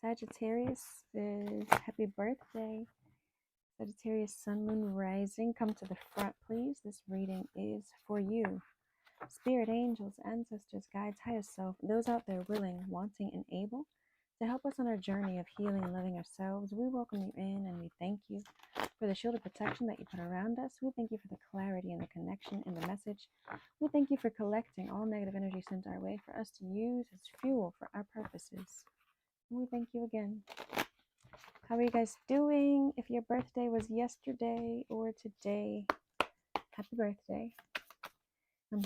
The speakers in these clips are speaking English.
Sagittarius is happy birthday. Sagittarius, sun, moon, rising. Come to the front, please. This reading is for you. Spirit, angels, ancestors, guides, higher self, those out there willing, wanting, and able to help us on our journey of healing and loving ourselves. We welcome you in and we thank you for the shield of protection that you put around us. We thank you for the clarity and the connection in the message. We thank you for collecting all negative energy sent our way for us to use as fuel for our purposes. And we thank you again. How are you guys doing? If your birthday was yesterday or today, happy birthday.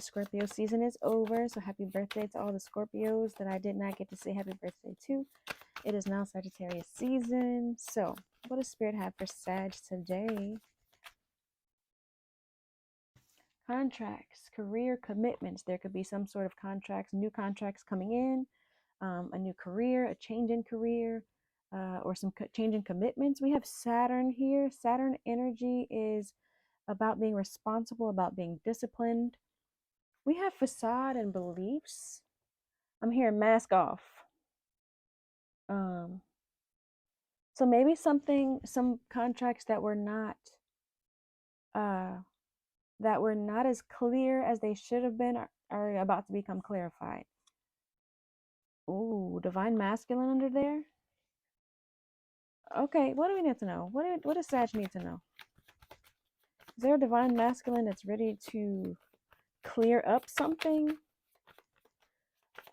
Scorpio season is over, so happy birthday to all the Scorpios that I did not get to say happy birthday to. It is now Sagittarius season. So, what does Spirit have for Sag today? Contracts, career commitments. There could be some sort of contracts, new contracts coming in, a new career, a change in career, or some change in commitments. We have Saturn here. Saturn energy is about being responsible, about being disciplined. We have facade and beliefs. I'm here, mask off. So maybe some contracts that were not as clear as they should have been are about to become clarified. Ooh, divine masculine under there. Okay, what do we need to know? What does Sag need to know? Is there a divine masculine that's ready to clear up something?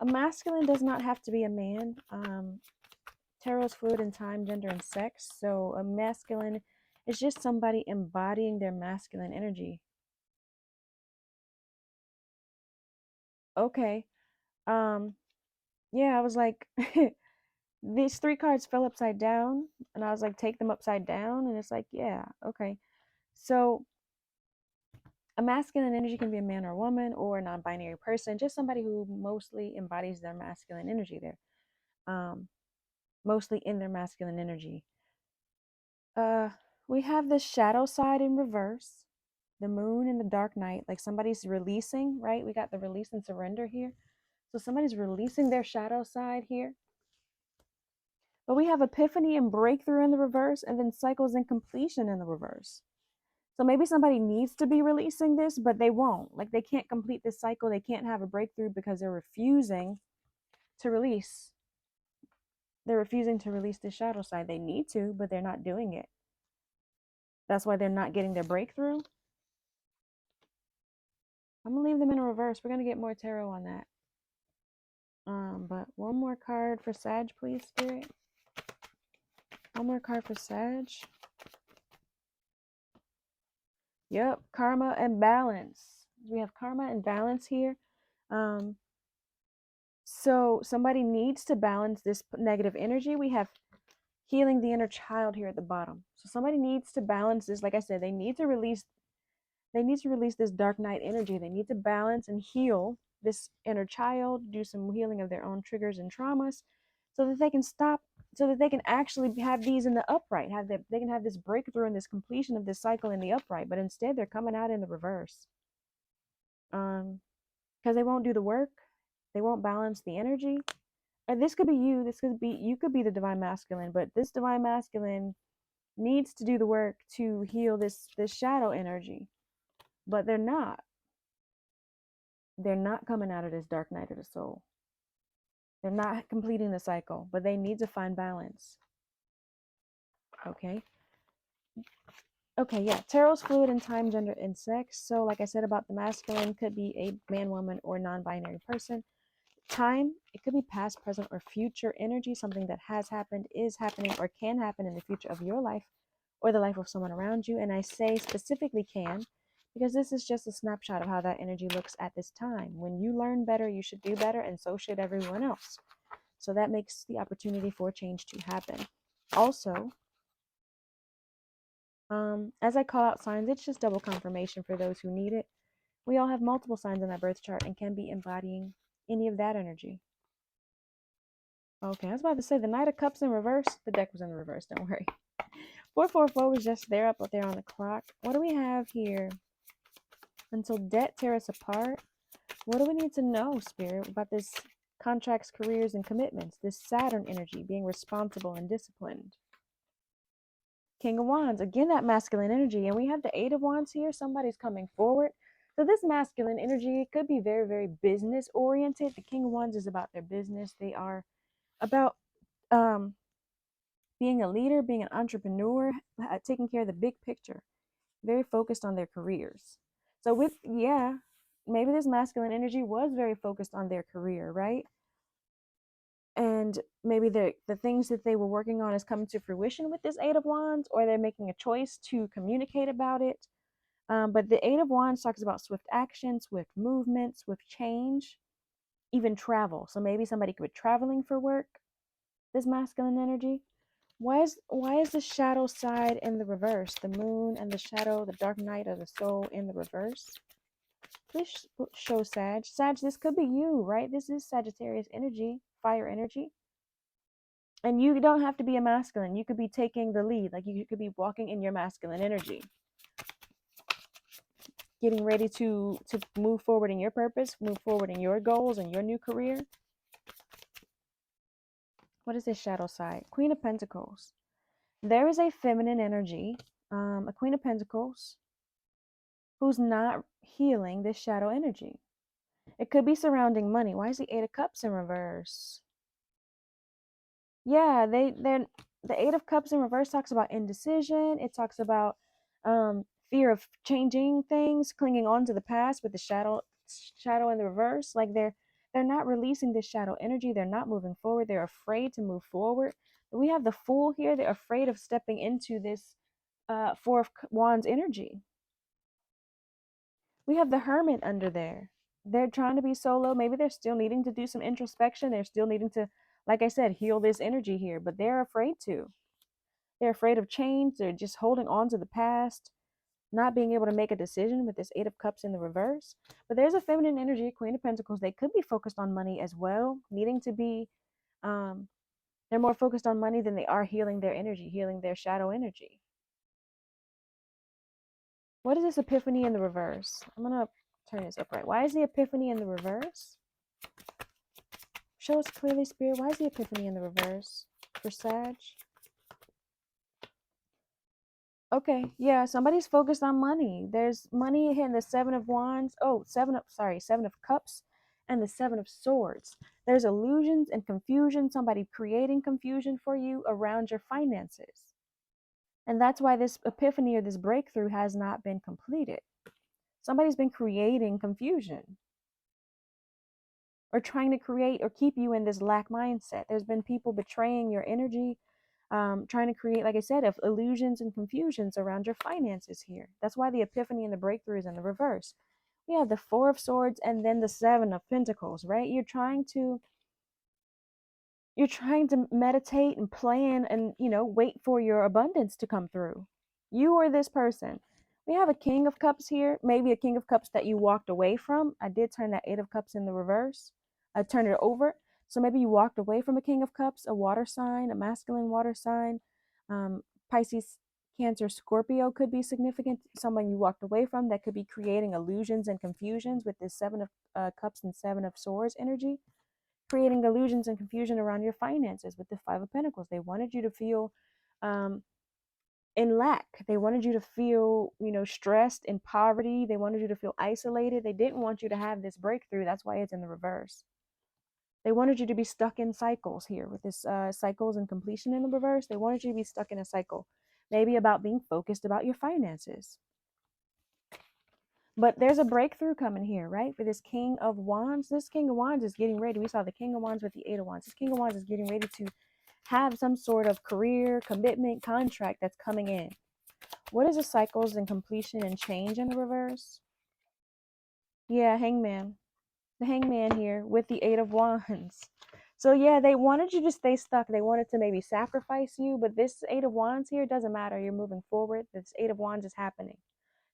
A masculine does not have to be a man. Tarot's fluid in time, gender, and sex. So a masculine is just somebody embodying their masculine energy. Okay. Yeah, I was like, these 3 cards fell upside down, and I was like, take them upside down, and it's like, yeah, okay. So a masculine energy can be a man or a woman or a non-binary person, just somebody who mostly embodies their masculine energy there. Mostly in their masculine energy. We have the shadow side in reverse, the moon and the dark night, like somebody's releasing, right? We got the release and surrender here. So somebody's releasing their shadow side here. But we have epiphany and breakthrough in the reverse, and then cycles and completion in the reverse. So maybe somebody needs to be releasing this, but they won't. Like they can't complete this cycle. They can't have a breakthrough because they're refusing to release. They're refusing to release the shadow side. They need to, but they're not doing it. That's why they're not getting their breakthrough. I'm going to leave them in a reverse. We're going to get more tarot on that. But one more card for Sag, please, Spirit. One more card for Sag. Yep, karma and balance. We have karma and balance here. So somebody needs to balance this negative energy. We have healing the inner child here at the bottom. So somebody needs to balance this. Like I said, they need to release this dark night energy. They need to balance and heal this inner child, do some healing of their own triggers and traumas so that they can stop, so that they can actually have these in the upright, they can have this breakthrough and this completion of this cycle in the upright. But instead they're coming out in the reverse. Because they won't do the work. They won't balance the energy. And this could be you. You could be the divine masculine, but this divine masculine needs to do the work to heal this shadow energy. But they're not. They're not coming out of this dark night of the soul. They're not completing the cycle, but they need to find balance. Okay. Okay, yeah. Tarot's fluid in time, gender, and sex. So like I said about the masculine, could be a man, woman, or non-binary person. Time, it could be past, present, or future energy, something that has happened, is happening, or can happen in the future of your life or the life of someone around you. And I say specifically can, because this is just a snapshot of how that energy looks at this time. When you learn better, you should do better, and so should everyone else. So that makes the opportunity for change to happen. Also, as I call out signs, it's just double confirmation for those who need it. We all have multiple signs in that birth chart and can be embodying any of that energy. Okay, I was about to say the Knight of Cups in reverse. The deck was in the reverse, don't worry. 444 was just there, up there on the clock. What do we have here? Until debt tear us apart. What do we need to know, Spirit, about this contracts, careers, and commitments. This Saturn energy, being responsible and disciplined. King of Wands, again, that masculine energy. And we have the Eight of Wands here. Somebody's coming forward. So this masculine energy, it could be very, very business oriented. The King of Wands is about their business. They are about being a leader, being an entrepreneur, taking care of the big picture. Very focused on their careers. So maybe this masculine energy was very focused on their career, right? And maybe the things that they were working on is coming to fruition with this Eight of Wands, or they're making a choice to communicate about it. But the Eight of Wands talks about swift action, swift movement, swift change, even travel. So maybe somebody could be traveling for work, this masculine energy. Why is the shadow side in the reverse? The moon and the shadow, the dark night of the soul in the reverse. Please show Sag. Sag, this could be you, right? This is Sagittarius energy, fire energy. And you don't have to be a masculine. You could be taking the lead. Like you could be walking in your masculine energy. Getting ready to move forward in your purpose, move forward in your goals and your new career. What is this shadow side? Queen of Pentacles. There is a feminine energy, a Queen of Pentacles, who's not healing this shadow energy. It could be surrounding money. Why is the Eight of Cups in reverse? Yeah, the Eight of Cups in reverse talks about indecision. It talks about fear of changing things, clinging on to the past with the shadow in the reverse. Like they're not releasing this shadow energy. They're not moving forward. They're afraid to move forward. We have the Fool here. They're afraid of stepping into this Four of Wands energy. We have the Hermit under there. They're trying to be solo. Maybe they're still needing to do some introspection. They're still needing to, like I said, heal this energy here, but they're afraid to. They're afraid of change. They're just holding on to the past, not being able to make a decision with this Eight of Cups in the reverse. But there's a feminine energy, Queen of Pentacles. They could be focused on money as well, needing to be, they're more focused on money than they are healing their energy, healing their shadow energy. What is this Epiphany in the reverse? I'm going to turn this upright. Why is the Epiphany in the reverse? Show us clearly, Spirit. Why is the Epiphany in the reverse for Sag? Okay, yeah, somebody's focused on money. There's money here in the Seven of Wands. Oh, Seven of Cups and the Seven of Swords. There's illusions and confusion, somebody creating confusion for you around your finances. And that's why this epiphany or this breakthrough has not been completed. Somebody's been creating confusion or trying to create or keep you in this lack mindset. There's been people betraying your energy, trying to create, like I said, of illusions and confusions around your finances here. That's why the epiphany and the breakthrough is in the reverse. We have the Four of Swords and then the Seven of Pentacles, right? You're trying to meditate and plan and, wait for your abundance to come through. You or this person. We have a King of Cups here, maybe a King of Cups that you walked away from. I did turn that Eight of Cups in the reverse. I turned it over. So maybe you walked away from a King of Cups, a water sign, a masculine water sign. Pisces, Cancer, Scorpio could be significant. Someone you walked away from that could be creating illusions and confusions with this Seven of Cups and Seven of Swords energy. Creating illusions and confusion around your finances with the Five of Pentacles. They wanted you to feel in lack. They wanted you to feel, stressed, in poverty. They wanted you to feel isolated. They didn't want you to have this breakthrough. That's why it's in the reverse. They wanted you to be stuck in cycles here with this cycles and completion in the reverse. They wanted you to be stuck in a cycle, maybe about being focused about your finances. But there's a breakthrough coming here, right? For this King of Wands. This King of Wands is getting ready. We saw the King of Wands with the Eight of Wands. This King of Wands is getting ready to have some sort of career, commitment, contract that's coming in. What is the cycles and completion and change in the reverse? Yeah, Hangman. The Hangman here with the Eight of Wands. So yeah, they wanted you to stay stuck. They wanted to maybe sacrifice you. But this Eight of Wands here doesn't matter. You're moving forward. This Eight of Wands is happening.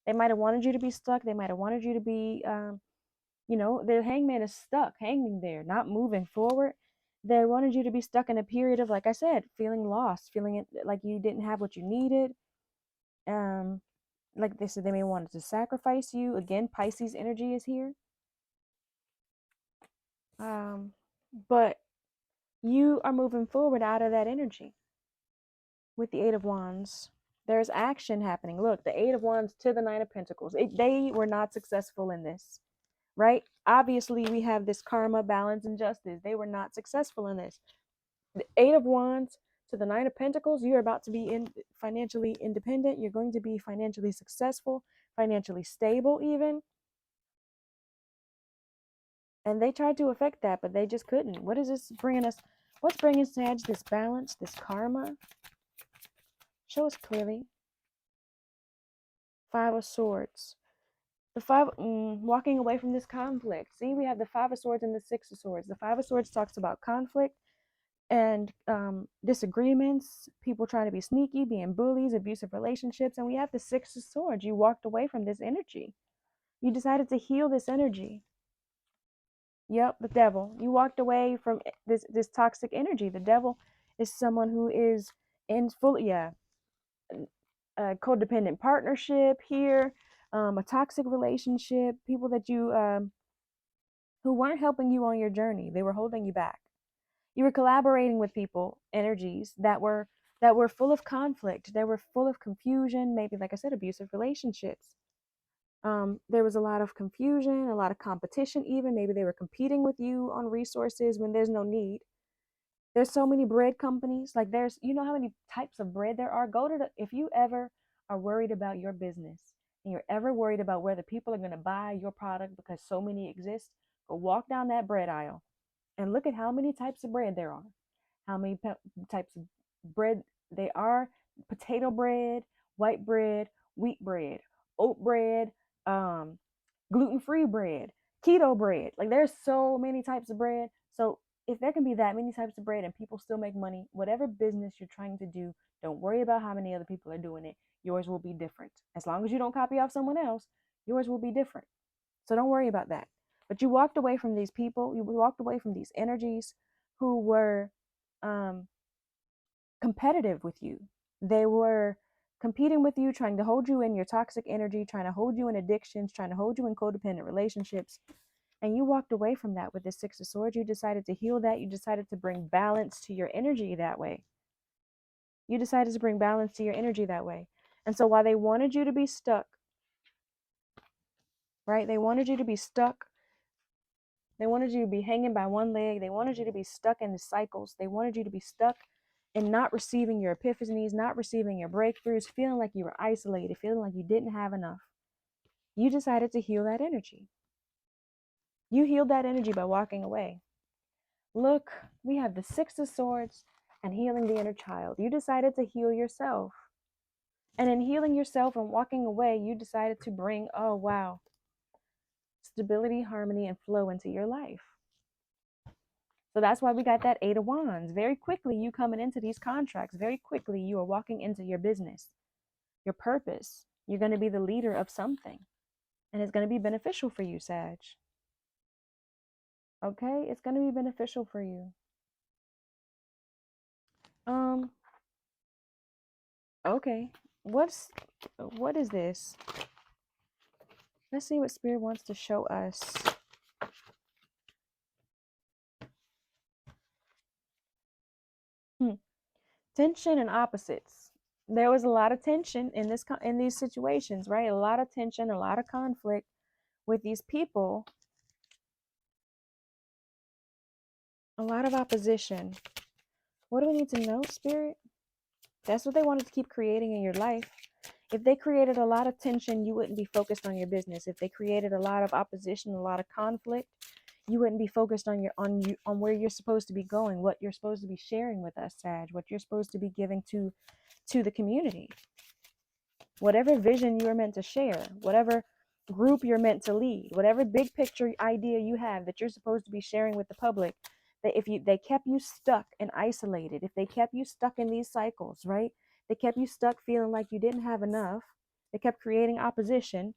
They might have wanted you to be stuck. They might have wanted you to be, the Hangman is stuck, hanging there, not moving forward. They wanted you to be stuck in a period of, like I said, feeling lost, feeling it like you didn't have what you needed. Like they said, they may want to sacrifice you. Again, Pisces energy is here. But you are moving forward out of that energy with the Eight of Wands. There's action happening. Look, the Eight of Wands to the Nine of Pentacles. They were not successful in this, right? Obviously, we have this karma, balance, and justice. They were not successful in this. The Eight of Wands to the Nine of Pentacles. You're about to be financially independent. You're going to be financially successful, financially stable, even. And they tried to affect that, but they just couldn't. What is this bringing us? What's bringing Sag this balance, this karma? Show us clearly. Five of Swords. The walking away from this conflict. See, we have the Five of Swords and the Six of Swords. The Five of Swords talks about conflict and disagreements, people trying to be sneaky, being bullies, abusive relationships. And we have the Six of Swords. You walked away from this energy. You decided to heal this energy. Yep, the devil. You walked away from this toxic energy. The devil is someone who is in full, a codependent partnership here, a toxic relationship, people that you who weren't helping you on your journey. They were holding you back. You were collaborating with people, energies that were full of conflict, that were full of confusion, maybe, like I said, abusive relationships. There was a lot of confusion, a lot of competition, even. Maybe they were competing with you on resources when there's no need. There's so many bread companies. Like, there's, you know how many types of bread there are? If you ever are worried about your business and you're ever worried about whether people are going to buy your product because so many exist, go walk down that bread aisle and look at how many types of bread there are. How many types of bread they are: potato bread, white bread, wheat bread, oat bread, gluten-free bread, keto bread. Like, there's so many types of bread. So if there can be that many types of bread and people still make money, whatever business you're trying to do, don't worry about how many other people are doing it. Yours will be different. As long as you don't copy off someone else, yours will be different. So don't worry about that. But you walked away from these people. You walked away from these energies who were competitive with you. They were competing with you, trying to hold you in your toxic energy, trying to hold you in addictions, trying to hold you in codependent relationships. And you walked away from that with the Six of Swords. You decided to heal that. You decided to bring balance to your energy that way. You decided to bring balance to your energy that way. And so while they wanted you to be stuck, right? They wanted you to be stuck. They wanted you to be hanging by one leg. They wanted you to be stuck in the cycles. They wanted you to be stuck and not receiving your epiphanies, not receiving your breakthroughs, feeling like you were isolated, feeling like you didn't have enough. You decided to heal that energy. You healed that energy by walking away. Look, we have the Six of Swords and healing the inner child. You decided to heal yourself. And in healing yourself and walking away, you decided to bring, oh wow, stability, harmony, and flow into your life. So that's why we got that Eight of Wands. Very quickly, you coming into these contracts. Very quickly, you are walking into your business, your purpose. You're going to be the leader of something. And it's going to be beneficial for you, Sag. Okay? It's going to be beneficial for you. Okay. What is this? Let's see what Spirit wants to show us. Tension and opposites. There was a lot of tension in these situations, right? A lot of tension, a lot of conflict with these people. A lot of opposition. What do we need to know, Spirit? That's what they wanted to keep creating in your life. If they created a lot of tension, you wouldn't be focused on your business. If they created a lot of opposition, a lot of conflict, you wouldn't be focused on where you're supposed to be going, what you're supposed to be sharing with us, Sag, what you're supposed to be giving to the community. Whatever vision you are meant to share, whatever group you're meant to lead, whatever big picture idea you have that you're supposed to be sharing with the public, that if they kept you stuck and isolated, if they kept you stuck in these cycles, right? They kept you stuck feeling like you didn't have enough, they kept creating opposition,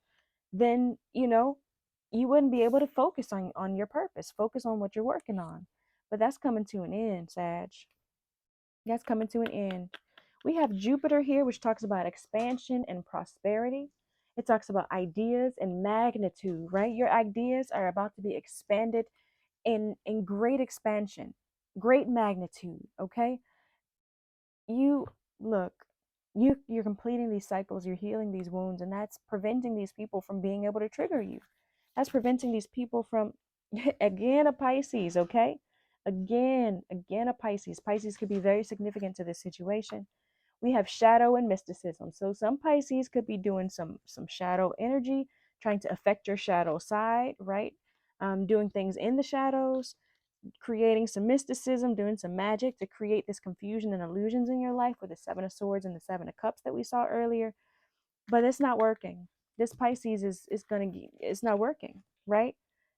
then, you wouldn't be able to focus on your purpose, focus on what you're working on. But that's coming to an end, Sag. That's coming to an end. We have Jupiter here, which talks about expansion and prosperity. It talks about ideas and magnitude, right? Your ideas are about to be expanded in great expansion, great magnitude. Okay, you look, you're completing these cycles, you're healing these wounds, and that's preventing these people from being able to trigger you. That's preventing these people from again a Pisces. Okay, again a Pisces. Pisces could be very significant to this situation. We have shadow and mysticism. So some Pisces could be doing some shadow energy, trying to affect your shadow side, right? Doing things in the shadows, creating some mysticism, doing some magic to create this confusion and illusions in your life with the Seven of Swords and the Seven of Cups that we saw earlier. But it's not working. This Pisces is gonna it's not working, right?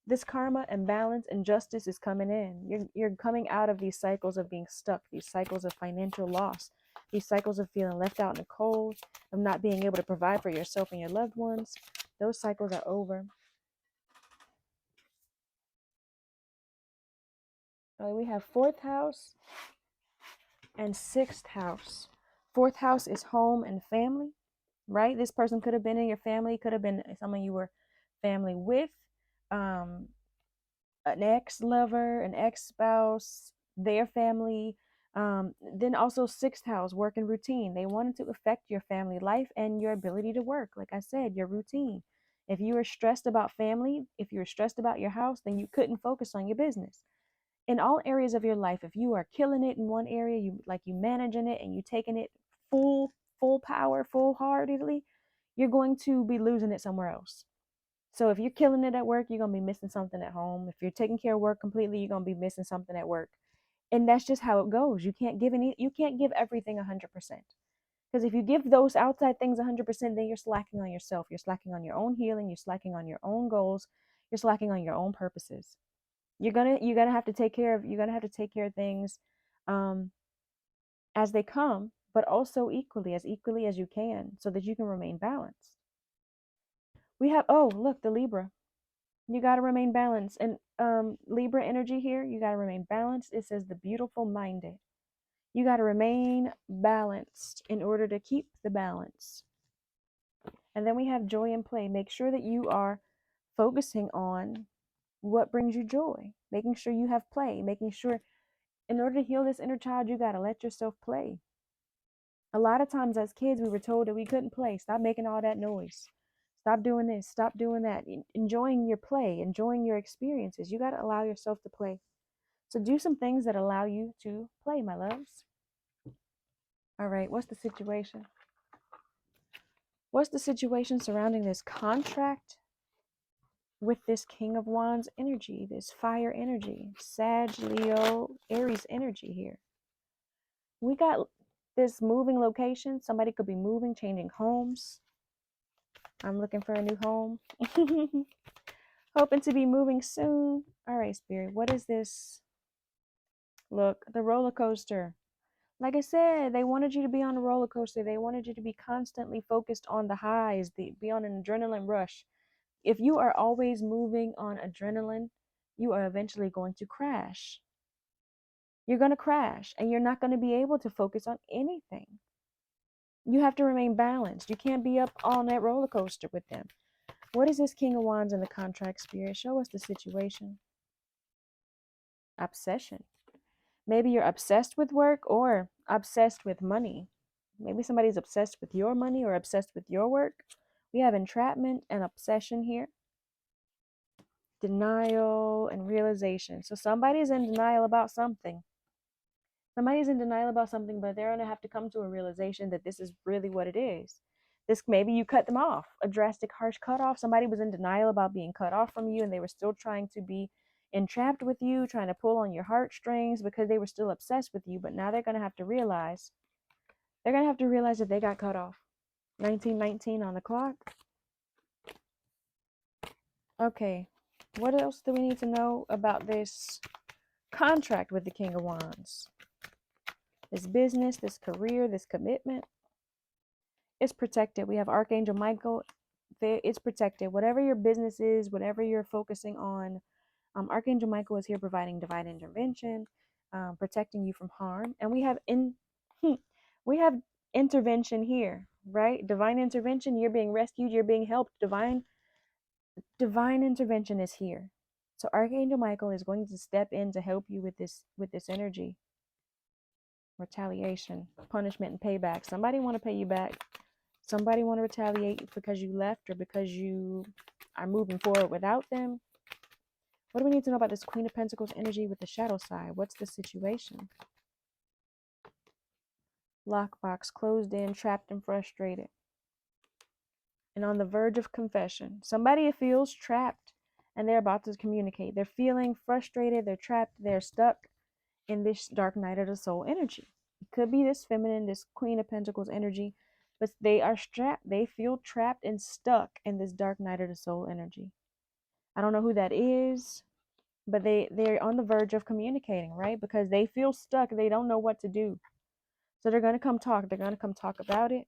This karma and balance and justice is coming in. You're coming out of these cycles of being stuck, these cycles of financial loss, these cycles of feeling left out in the cold, of not being able to provide for yourself and your loved ones. Those cycles are over. We have fourth house and sixth house. Fourth house is home and family, right? This person could have been in your family, could have been someone you were family with, um, an ex-lover, an ex-spouse, their family. Then also sixth house, work and routine. They wanted to affect your family life and your ability to work. Like I said, your routine. If you were stressed about family, if you were stressed about your house, then you couldn't focus on your business. In all areas of your life, if you are killing it in one area, you managing it and you taking it full power, full heartedly, you're going to be losing it somewhere else. So if you're killing it at work, you're going to be missing something at home. If you're taking care of work completely, you're going to be missing something at work. And that's just how it goes. You can't give everything 100%. Because if you give those outside things 100%, then you're slacking on yourself. You're slacking on your own healing. You're slacking on your own goals. You're slacking on your own purposes. You're gonna have to take care of things um, as they come, but also equally as you can, so that you can remain balanced. We have, oh look, the Libra. You got to remain balanced. And Libra energy here, you got to remain balanced. It says the beautiful minded. You got to remain balanced in order to keep the balance. And then we have joy and play. Make sure that you are focusing on what brings you joy, making sure you have play, making sure in order to heal this inner child, you got to let yourself play. A lot of times as kids, we were told that we couldn't play. Stop making all that noise. Stop doing this. Stop doing that. Enjoying your play, enjoying your experiences. You got to allow yourself to play. So do some things that allow you to play, my loves. All right, what's the situation? What's the situation surrounding this contract with this King of Wands energy, this fire energy, Sag, Leo, Aries energy here? We got this moving location. Somebody could be moving, changing homes. I'm looking for a new home. Hoping to be moving soon. All right, Spirit, what is this? Look, the roller coaster. Like I said, they wanted you to be on a roller coaster. They wanted you to be constantly focused on the highs, be on an adrenaline rush. If you are always moving on adrenaline, you are eventually going to crash. You're going to crash and you're not going to be able to focus on anything. You have to remain balanced. You can't be up on that roller coaster with them. What is this King of Wands in the contract, Spirit? Show us the situation. Obsession. Maybe you're obsessed with work or obsessed with money. Maybe somebody's obsessed with your money or obsessed with your work. We have entrapment and obsession here. Denial and realization. So somebody's in denial about something. Somebody's in denial about something, but they're going to have to come to a realization that this is really what it is. This, maybe you cut them off, a drastic, harsh cutoff. Somebody was in denial about being cut off from you, and they were still trying to be entrapped with you, trying to pull on your heartstrings because they were still obsessed with you. But now they're going to have to realize, that they got cut off. 1919 on the clock. Okay, what else do we need to know about this contract with the King of Wands? This business, this career, this commitment. It's protected. We have Archangel Michael. It's protected. Whatever your business is, whatever you're focusing on, Archangel Michael is here providing divine intervention, protecting you from harm. And we have intervention here, right? Divine intervention. You're being rescued. You're being helped. Divine intervention is here. So Archangel Michael is going to step in to help you with this energy. Retaliation, punishment, and payback. Somebody want to pay you back. Somebody want to retaliate because you left or because you are moving forward without them. What do we need to know about this Queen of Pentacles energy with the shadow side? What's the situation? Lockbox, closed in, trapped, and frustrated. And on the verge of confession. Somebody feels trapped and they're about to communicate. They're feeling frustrated, they're trapped, they're stuck in this dark night of the soul energy. It could be this feminine, this Queen of Pentacles energy, but they are strapped. They feel trapped and stuck in this dark night of the soul energy. I don't know who that is, but they're on the verge of communicating, right? Because they feel stuck. They don't know what to do. So they're going to come talk. They're going to come talk about it.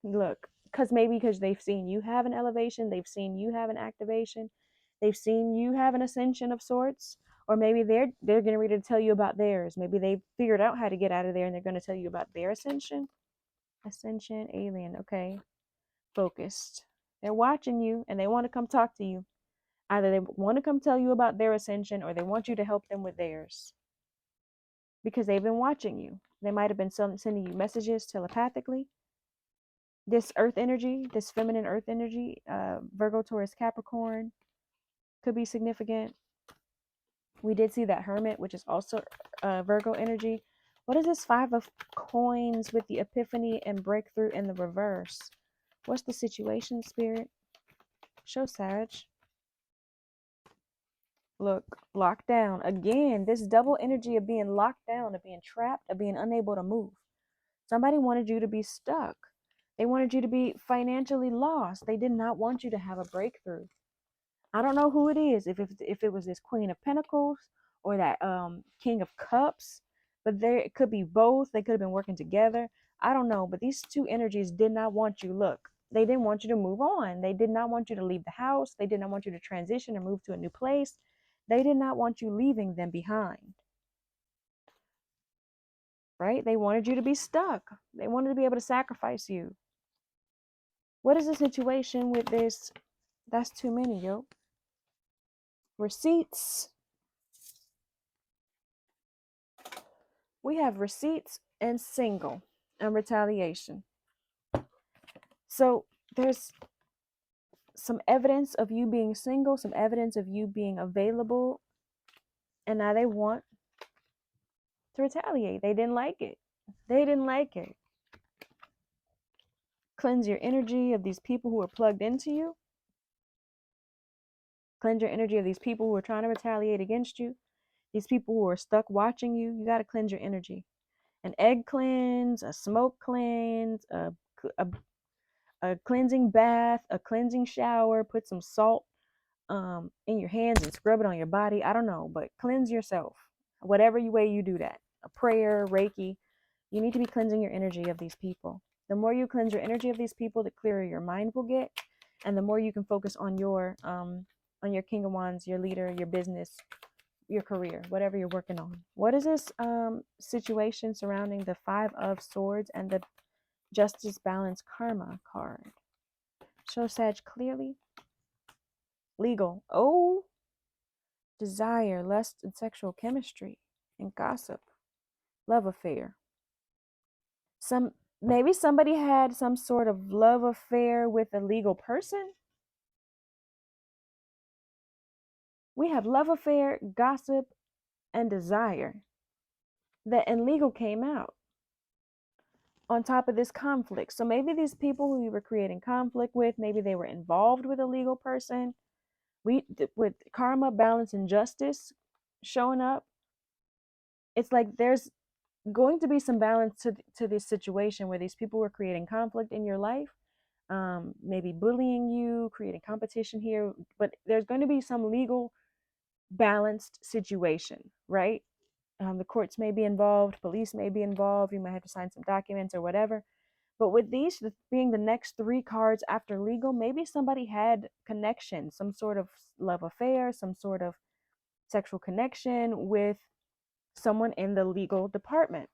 Look, because they've seen you have an elevation, they've seen you have an activation, they've seen you have an ascension of sorts, or maybe they're getting ready to tell you about theirs. Maybe they've figured out how to get out of there and they're going to tell you about their ascension. Ascension, alien, okay. Focused. They're watching you and they want to come talk to you. Either they want to come tell you about their ascension or they want you to help them with theirs. Because they've been watching you. They might have been sending you messages telepathically. This earth energy, this feminine earth energy, Virgo, Taurus, Capricorn, could be significant. We did see that Hermit, which is also Virgo energy. What is this Five of Coins with the Epiphany and Breakthrough in the reverse? What's the situation, Spirit? Show Sag. Look, locked down. Again, this double energy of being locked down, of being trapped, of being unable to move. Somebody wanted you to be stuck. They wanted you to be financially lost. They did not want you to have a breakthrough. I don't know who it is, if it was this Queen of Pentacles or that King of Cups, but it could be both. They could have been working together. I don't know, but these two energies did not want you. Look, they didn't want you to move on. They did not want you to leave the house. They did not want you to transition or move to a new place. They did not want you leaving them behind. Right? They wanted you to be stuck. They wanted to be able to sacrifice you. What is the situation with this? That's too many, yo. Receipts. We have receipts and single and retaliation. So there's some evidence of you being single, some evidence of you being available, and now they want to retaliate. They didn't like it. They didn't like it. Cleanse your energy of these people who are plugged into you. Cleanse your energy of these people who are trying to retaliate against you. These people who are stuck watching you. You got to cleanse your energy. An egg cleanse, a smoke cleanse, a cleansing bath, a cleansing shower. Put some salt in your hands and scrub it on your body. I don't know, but cleanse yourself. Whatever way you do that. A prayer, Reiki. You need to be cleansing your energy of these people. The more you cleanse your energy of these people, the clearer your mind will get, and the more you can focus on your King of Wands, your leader, your business, your career, whatever you're working on. What is this situation surrounding the Five of Swords and the Justice, Balance, Karma card? Show Sag clearly. Legal. Oh, desire, lust, and sexual chemistry, and gossip, love affair. Maybe somebody had some sort of love affair with a legal person. We have love affair, gossip, and desire. That and legal came out on top of this conflict. So maybe these people who you were creating conflict with, maybe they were involved with a legal person. With karma, balance, and justice showing up, it's like there's going to be some balance to this situation where these people were creating conflict in your life, maybe bullying you, creating competition here, but there's going to be some legal balanced situation, right? The courts may be involved, police may be involved, you might have to sign some documents or whatever. But with these being the next three cards after legal, maybe somebody had connection, some sort of love affair, some sort of sexual connection with someone in the legal department.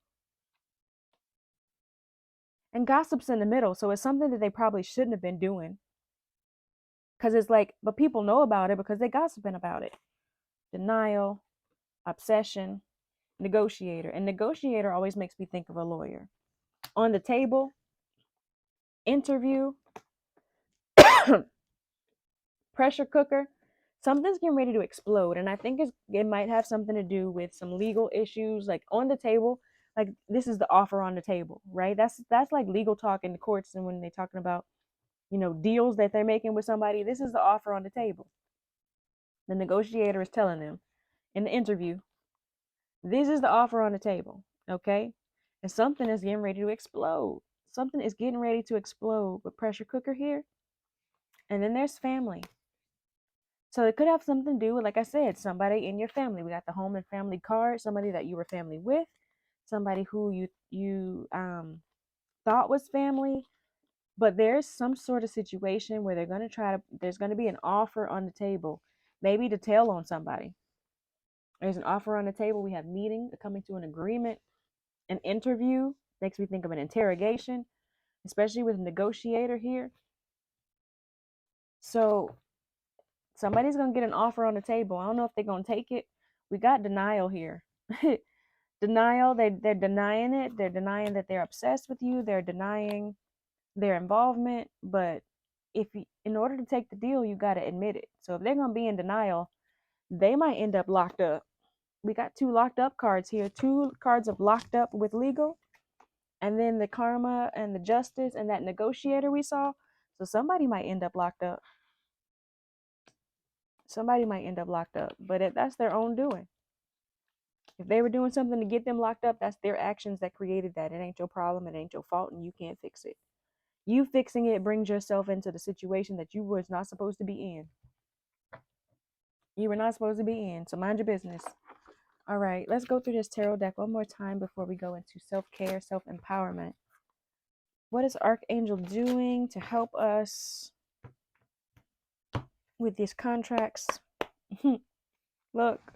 And gossip's in the middle, so it's something that they probably shouldn't have been doing. Because it's like, but people know about it because they gossiping about it. denial, obsession, negotiator. And negotiator always makes me think of a lawyer. On the table, interview, pressure cooker. Something's getting ready to explode, and I think it might have something to do with some legal issues, like on the table. Like this is the offer on the table, right? That's like legal talk in the courts, and when they're talking about deals that they're making with somebody, this is the offer on the table. The negotiator is telling them in the interview, this is the offer on the table, okay? And something is getting ready to explode. Something is getting ready to explode with pressure cooker here. And then there's family. So it could have something to do with, like I said, somebody in your family. We got the home and family card, somebody that you were family with, somebody who you thought was family, but there's some sort of situation where there's going to be an offer on the table, maybe to tell on somebody. There's an offer on the table. We have meeting, coming to an agreement, an interview. Makes me think of an interrogation, especially with a negotiator here. So somebody's going to get an offer on the table. I don't know if they're going to take it. We got denial here. Denial, they're denying it. They're denying that they're obsessed with you. They're denying their involvement. But in order to take the deal, you got to admit it. So if they're going to be in denial, they might end up locked up. We got 2 locked up cards here. 2 cards of locked up with legal. And then the karma and the justice and that negotiator we saw. So somebody might end up locked up. Somebody might end up locked up. But that's their own doing. If they were doing something to get them locked up, that's their actions that created that. It ain't your problem. It ain't your fault, and you can't fix it. You fixing it brings yourself into the situation that you was not supposed to be in. You were not supposed to be in, so mind your business. All right, let's go through this tarot deck one more time before we go into self-care, self-empowerment. What is Archangel doing to help us with these contracts? Look.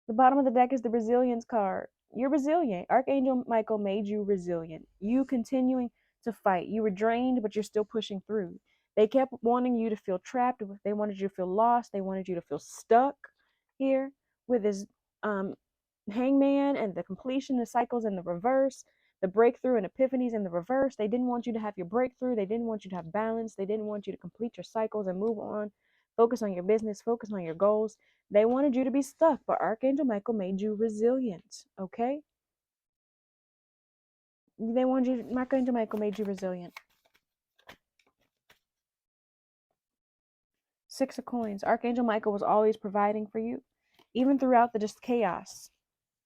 The bottom of the deck is the resilience card. You're resilient. Archangel Michael made you resilient. You continuing to fight. You were drained, but you're still pushing through. They kept wanting you to feel trapped. They wanted you to feel lost. They wanted you to feel stuck here with this hangman and the completion of cycles in the reverse, the breakthrough and epiphanies in the reverse. They didn't want you to have your breakthrough. They didn't want you to have balance. They didn't want you to complete your cycles and move on. Focus on your business. Focus on your goals. They wanted you to be stuck, but Archangel Michael made you resilient, okay? Archangel Michael made you resilient. 6 of coins. Archangel Michael was always providing for you, even throughout the just chaos.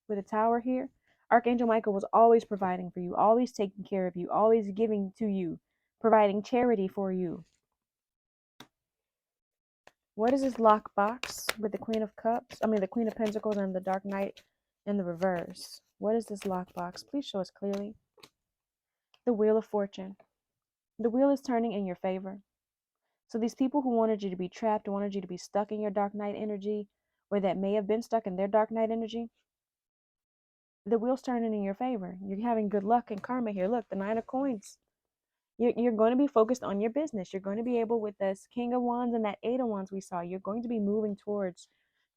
With a tower here, Archangel Michael was always providing for you, always taking care of you, always giving to you, providing charity for you. What is this lockbox with the Queen of Cups? The Queen of Pentacles and the Dark Knight in the reverse. What is this lockbox? Please show us clearly. The Wheel of Fortune. The wheel is turning in your favor. So these people who wanted you to be trapped, wanted you to be stuck in your Dark Knight energy, or that may have been stuck in their Dark Knight energy, the wheel's turning in your favor. You're having good luck and karma here. Look, the 9 of coins. You're going to be focused on your business. You're going to be able, with this King of Wands and that 8 of Wands we saw, you're going to be moving towards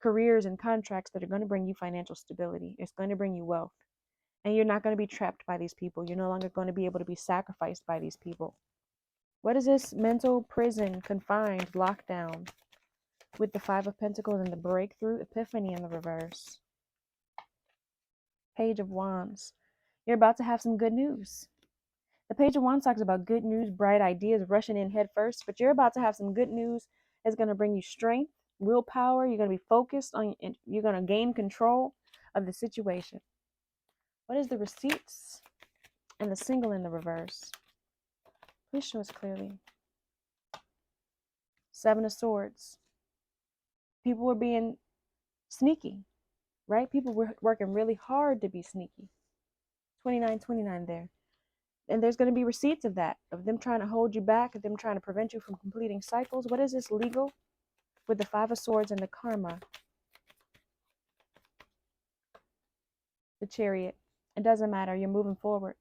careers and contracts that are going to bring you financial stability. It's going to bring you wealth. And you're not going to be trapped by these people. You're no longer going to be able to be sacrificed by these people. What is this mental prison, confined, lockdown with the 5 of Pentacles and the breakthrough, epiphany in the reverse? Page of Wands. You're about to have some good news. The Page of Wands talks about good news, bright ideas, rushing in head first, but you're about to have some good news. It's going to bring you strength, willpower. You're going to be focused on, you're going to gain control of the situation. What is the receipts and the single in the reverse? Please show us clearly. 7 of Swords. People were being sneaky, right? People were working really hard to be sneaky. 29 there. And there's going to be receipts of that, of them trying to hold you back, of them trying to prevent you from completing cycles. What is this legal? With the 5 of Swords and the karma. The Chariot. It doesn't matter. You're moving forward.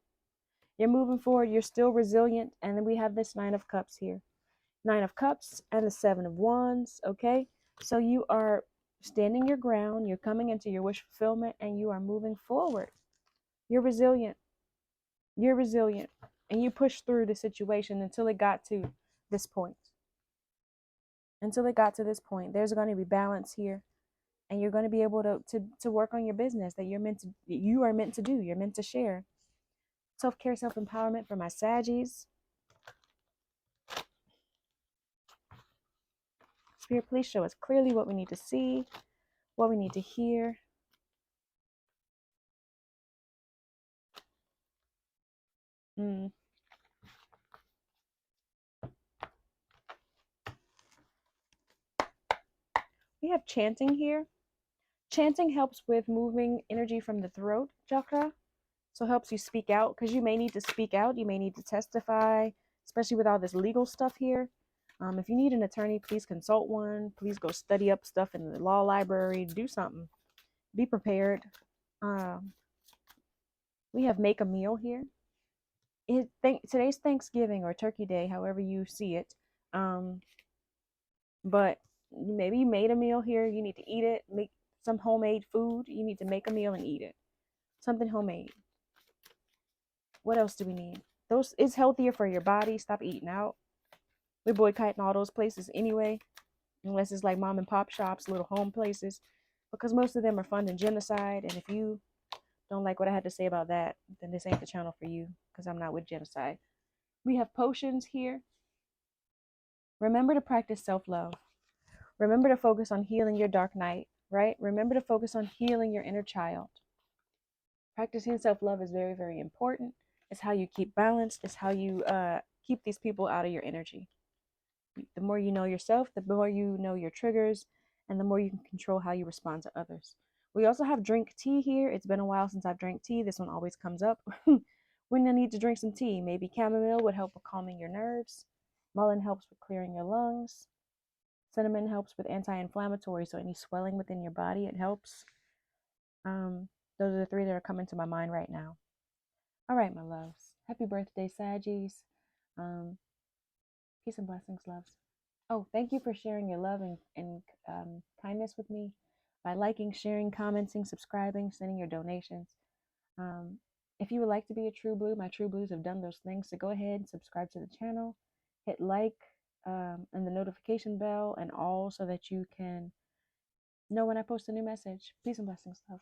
You're moving forward. You're still resilient. And then we have this 9 of Cups here. 9 of Cups and the 7 of Wands. Okay. So you are standing your ground, you're coming into your wish fulfillment, and you are moving forward. You're resilient. You're resilient. And you push through the situation until it got to this point. Until it got to this point, there's going to be balance here, and you're going to be able to work on your business that you are meant to do. You're meant to share. Self-care, self-empowerment for my Saggies. Spirit, please show us clearly what we need to see, what we need to hear. We have chanting here. Chanting helps with moving energy from the throat chakra. So it helps you speak out, because you may need to speak out. You may need to testify, especially with all this legal stuff here. If you need an attorney, please consult one. Please go study up stuff in the law library. Do something. Be prepared. We have make a meal here. Today's Thanksgiving or Turkey Day, however you see it. But maybe you made a meal here. You need to eat it. Make some homemade food. You need to make a meal and eat it. Something homemade. What else do we need? It's healthier for your body. Stop eating out. We're boycotting all those places anyway, unless it's like mom and pop shops, little home places, because most of them are funding genocide. And if you don't like what I had to say about that, then this ain't the channel for you, because I'm not with genocide. We have potions here. Remember to practice self-love. Remember to focus on healing your dark night, right? Remember to focus on healing your inner child. Practicing self-love is very, very important. It's how you keep balance. It's how you keep these people out of your energy. The more you know yourself, the more you know your triggers, and the more you can control how you respond to others. We also have drink tea here. It's been a while since I've drank tea. This one always comes up when you need to drink some tea. Maybe chamomile would help with calming your nerves. Mullein helps with clearing your lungs. Cinnamon helps with anti-inflammatory, so any swelling within your body, it helps. Those are the three that are coming to my mind right now. All right, my loves. Happy birthday, Saggies. Peace and blessings, loves. Oh, thank you for sharing your love and kindness with me by liking, sharing, commenting, subscribing, sending your donations. If you would like to be a True Blue, my True Blues have done those things, so go ahead and subscribe to the channel, hit like and the notification bell and all, so that you can know when I post a new message. Peace and blessings, love.